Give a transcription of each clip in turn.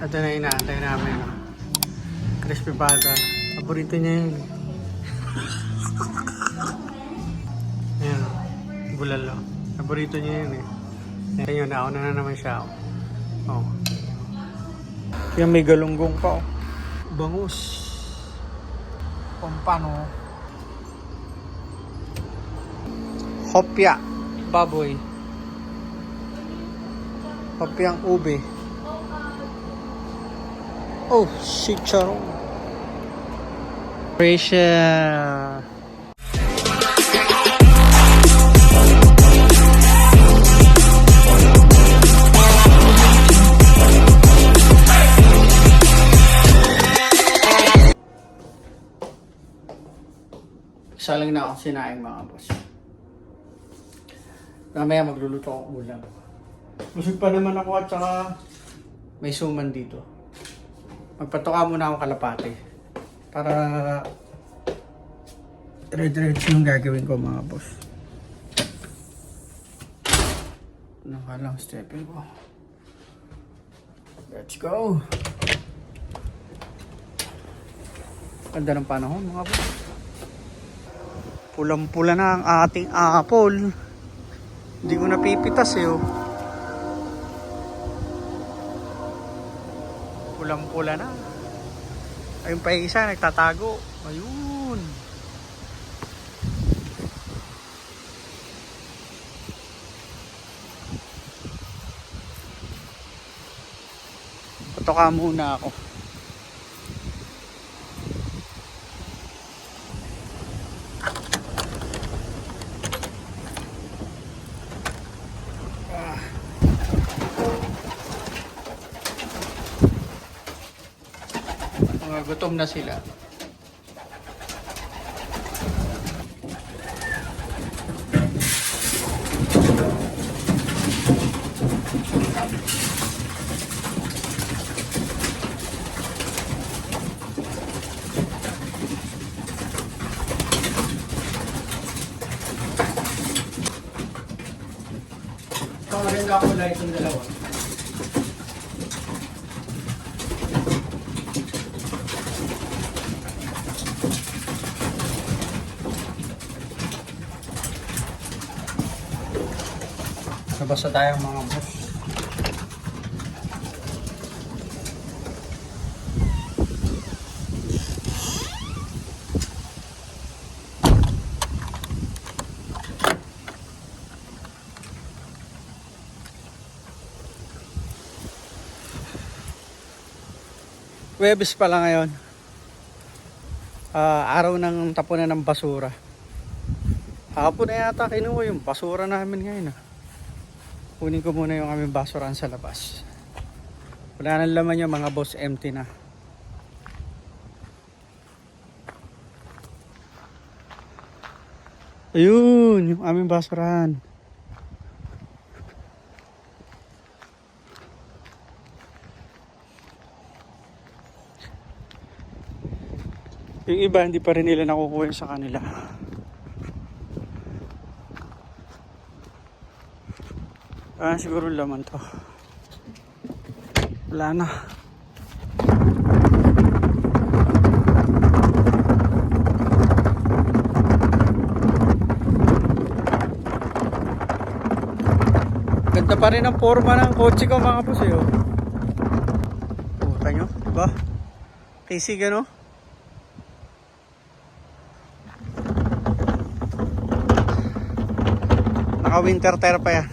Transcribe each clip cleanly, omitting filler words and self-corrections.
Ito na inaantay namin. No? Crispy pata. Paborito niya yun. Ayan. Bulalo. Paborito niya yun eh. Ayan yun. Nauna na naman siya. Oh. Yan may galunggong pa. Oh. Bangus. Pampano. Hopya. Baboy. Hopyang ube. Oh, chicharon. Croatia. Isa lang na ako sinaing mga boss. Mamaya magluluto ako ulam. Busog pa naman ako at saka may suman dito. Magpatuka muna ako kalapate. Para dire-diretso yung gagawin ko mga boss. Ano ka lang stepin ko. Let's go! Ganda ng panahon mga boss. Pulang-pula na ang ating apple. Hindi ko napipitas eh oh. Pulang-pula na. Ayun pa yung isa, nagtatago. Ayun. Patoka muna ako. Gutom na sila. Maganda ako lang itong dalawa. Nabasa tayong mga boss. Webes pala ngayon. Araw ng tapunan ng basura. Hapon na yata kinuha yung basura namin ngayon. Kunin ko muna yung aming basurahan sa labas. Wala nang laman yung mga boss, empty na. Ayun, yung aming basurahan. Yung iba hindi pa rin nila nakukuha sa kanila. Siguro laman to. Wala na. Ganda pa rin ang forma ng kotse ko mga boss eh. Puta nyo, diba? Kisig ano? Naka winter tire pa yan.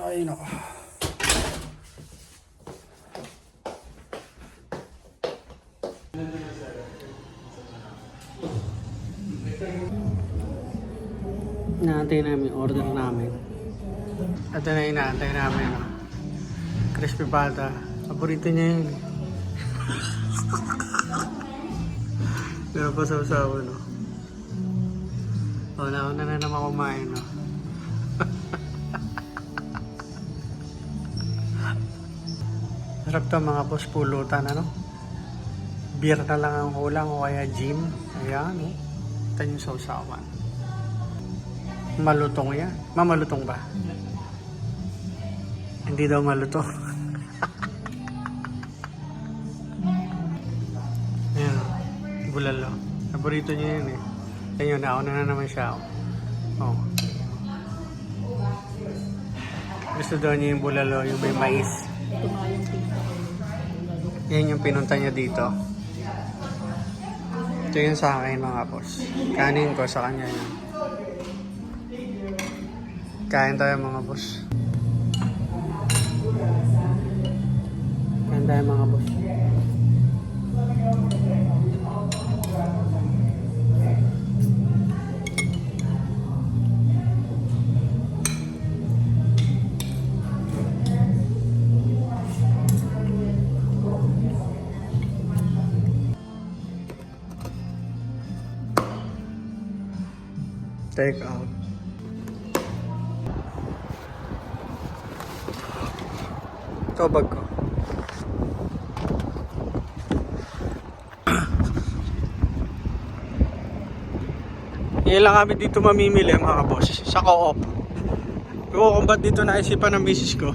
Ay nako. Inaantay namin order namin. Ito na inaantay namin. Crispy pata. Paborito niya yun. Meron pa sa usawa, no? O, nauna na naman kumain, no? Sarap to mga boss, pulutan, ano? Beer na lang ang kulang o kaya gin. Ayan, no? Ito yung sausawan. Malutong yan. Mamalutong ba? Hindi daw malutong. Ayan, bulalo. Paborito niya yun eh. Ayun, nauna na naman siya. Oh. Gusto daw niya yung bulalo, yung may mais. Yan yung pinunta niya dito. Ito yun sa akin mga boss. Kanin ko sa kanya yun. Kain tayo mga boss. Kain tayo mga boss. Take out. Ito bag ko. Ilan kami dito mamimili mga boss sa co-op. Kung ba't dito naisipan ng misis ko.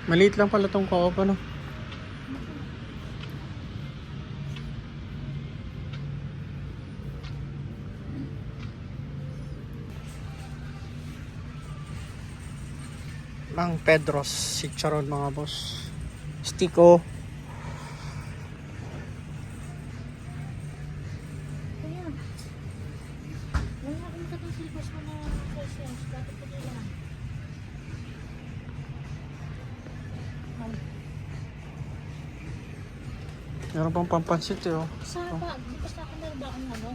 Maliit lang pala tong co-op, ano? Mang Pedros Chicharon mga boss. Stiko. Kaya, wala akong katang silbos mo na questions. Bakit ko kailangan? Meron pang pampansit eh, oh. Sa ba? Di ba sa akin meron ba akong ano?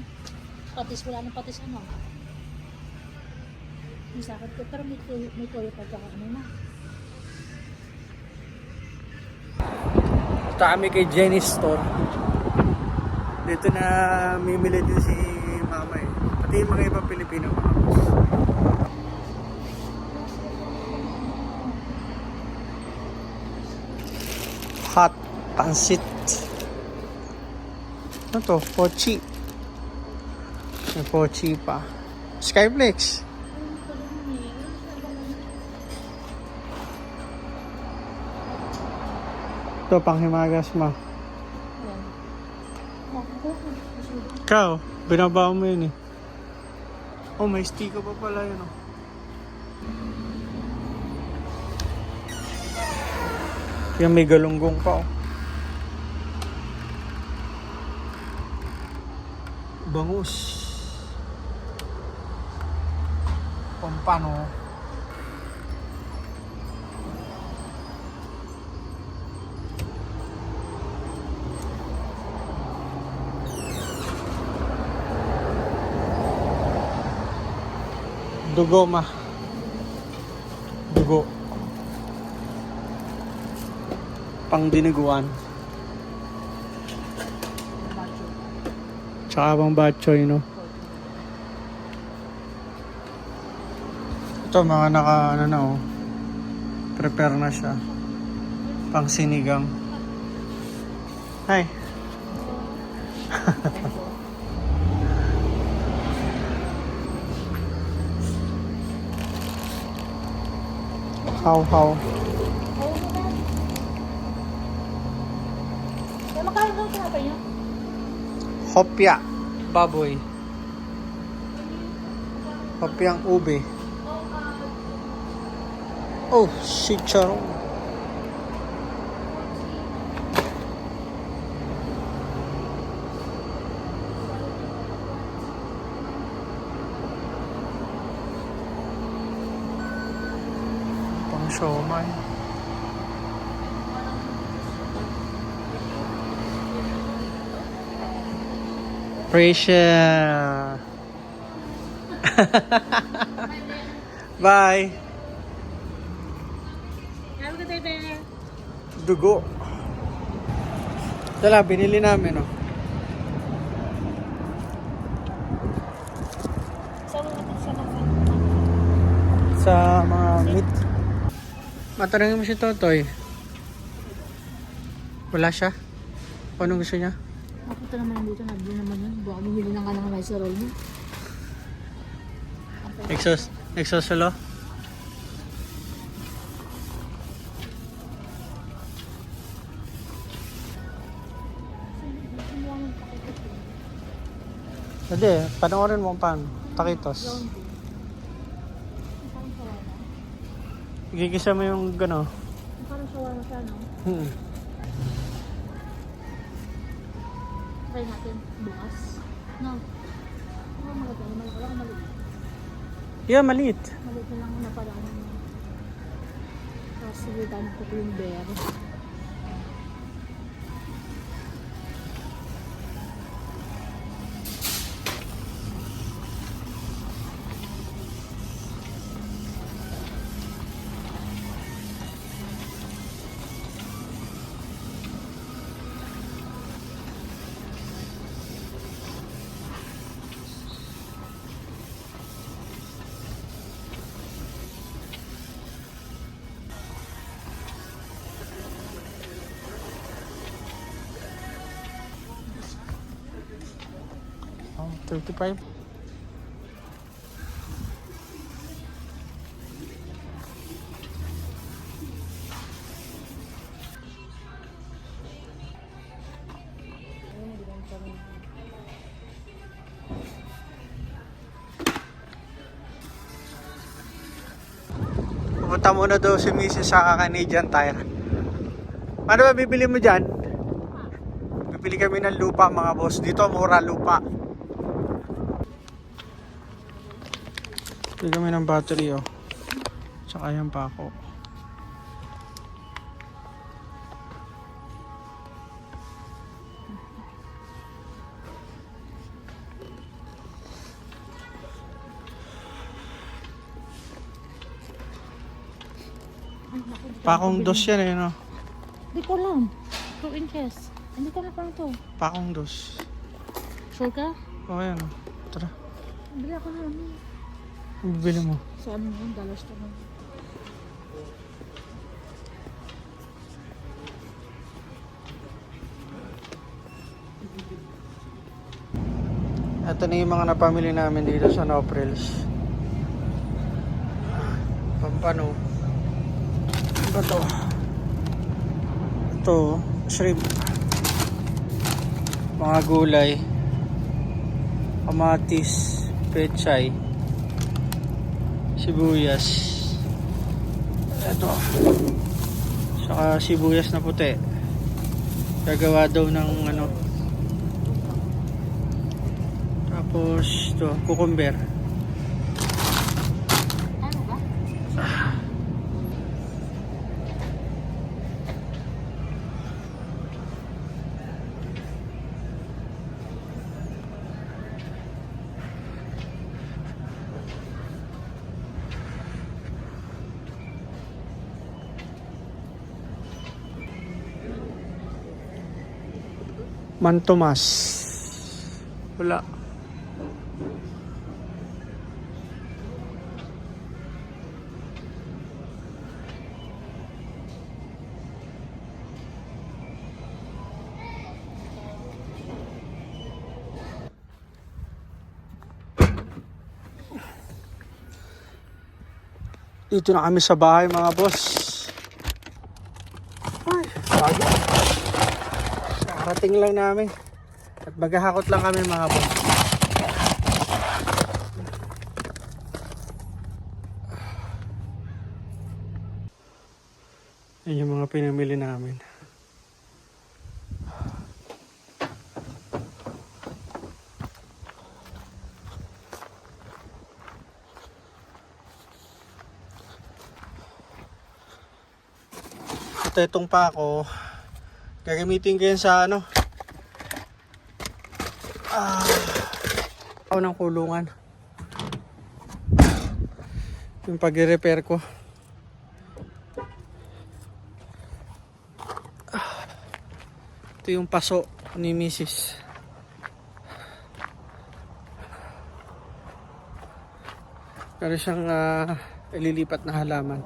Patis, wala nang patis ano? May sakit ko, pero may toyo pa tsaka ano na. Ito kami kay Jenny's Store. Dito na mimili din si mama eh. Pati yung mga ibang Pilipino mga boss. Hot pansit. Ano to? Pochi. May pochi pa. Skyflex. Ito pang himagas mo. Yan. Ako, Ikaw, binabaw mo yun eh. Oh, may sticker pa pala yun oh. Yan may galunggong pa oh. Bangus. Pampano. Dugo ma. Dugo. Pang diniguan. Tsaka pang batchoy, no? Ito mga naka ano na oh. Prepare na siya. Pang sinigang. Hi. How? makakain ko pa niyo? Hopya. Baboy. Hopyang ube. Oh, chicharon. Pang siomay. Pressure. Bye. Bebe. Dugo. Ito lang, binili namin, oh. Saan mo natin siya naman? Sa mga meat. Matanungin mo si Totoy. Wala siya? Anong gusto niya? Napunta naman dito, nabili naman yun. Baka bumili na ka ng rice roll mo. Exosolo? Hindi, panoorin mo paano. Taquitos. Gigisa mo yung gano. Parang shawarma siya, no? Try natin bukas. No. Ano maganda? Malaki lang maliit. Yeah, maliit. Maliit na lang na parang tapos sige tayo ng cucumber. Oh, 35. Pupunta muna daw si Mrs. sa Canadian Tire. Ano ba bibili mo dyan? Bibili kami ng lupa mga boss. Dito mura lupa. Bibili kami ng battery oh. Tsaka yan pa ako. Pakong dos yan eh no? Hindi ko lang. 2 inches. Hindi ko na parang to. Pakong dos. Sure ka? Oh yan oh. Tara. Bili ako na ano. Bibili mo. So ano yun? Dollars to na. Ito na yung mga napamili namin dito sa Noprils. Pampano. Ano ba to? Ito, shrimp. Mga gulay. Kamatis. Pechay. Sibuyas. Ito. Saka sibuyas na puti. Gagawa daw ng ano. Tapos ito, cucumber. Ano ba? Mantomas. Wala. Dito na kami sa bahay mga boss. Ay, bago. Karating lang namin. At maghahakot lang kami mga boss. Yan yung mga pinamili namin. Ito itong pako. Gagamitin ko yan sa ano. Ako ng kulungan. Yung pag-repair ko. Ito yung paso ni Mrs. Pero siyang ililipat na halaman.